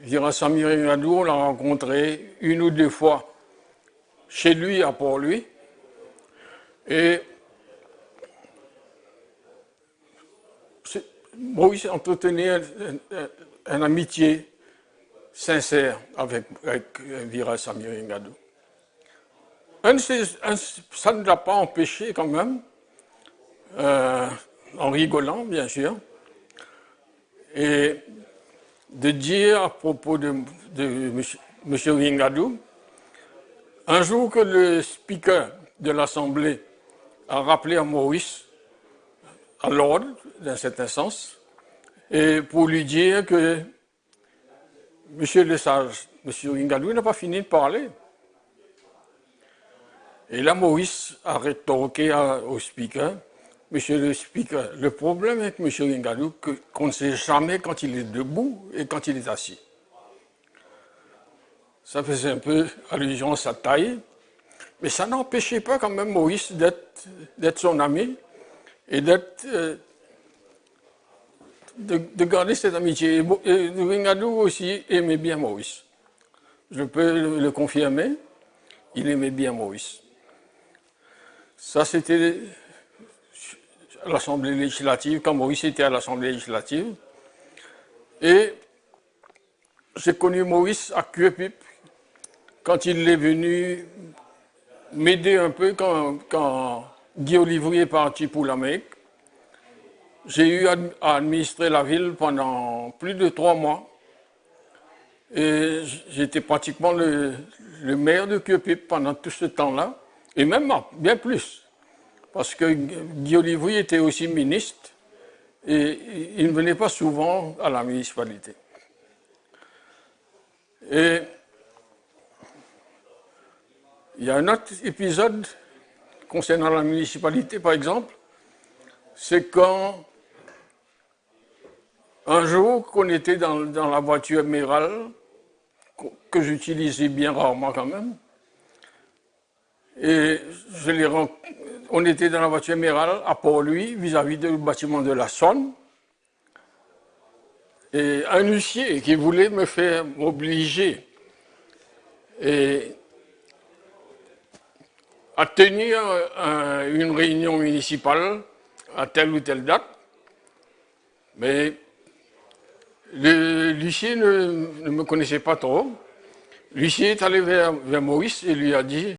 Virasamy Ringadou, on l'a rencontré une ou deux fois chez lui, à Port-Louis. Et Maurice entretenait une amitié sincère avec Virasamy Ringadou. Ça ne l'a pas empêché quand même, en rigolant bien sûr, et de dire à propos de M. Ringadou, un jour que le speaker de l'Assemblée a rappelé à Maurice à l'ordre, dans cet sens, et pour lui dire que M. Lesage, M. Ringadou n'a pas fini de parler. Et là, Maurice a rétorqué au speaker, Monsieur le speaker, le problème avec M. Ringadou, qu'on ne sait jamais quand il est debout et quand il est assis. Ça faisait un peu allusion à sa taille, mais ça n'empêchait pas quand même Maurice d'être son ami et de garder cette amitié. Et Ringadou aussi aimait bien Maurice. Je peux le confirmer, il aimait bien Maurice. Ça, c'était à l'Assemblée législative, quand Maurice était à l'Assemblée législative. Et j'ai connu Maurice à Cuepipe, quand il est venu m'aider un peu quand Guy Olivry est parti pour l'Amérique. J'ai eu à administrer la ville pendant plus de 3 mois. Et j'étais pratiquement le maire de Cuepipe pendant tout ce temps-là, et même bien plus. Parce que Guy Olivry était aussi ministre et il ne venait pas souvent à la municipalité. Et il y a un autre épisode concernant la municipalité, par exemple, c'est quand un jour qu'on était dans la voiture Méral, que j'utilisais bien rarement quand même, et on était dans la voiture Méral à Port-Louis, vis-à-vis du bâtiment de la Sonne, et un huissier qui voulait me faire m'obliger à tenir une réunion municipale à telle ou telle date, mais l'huissier ne me connaissait pas trop. L'huissier est allé vers Maurice et lui a dit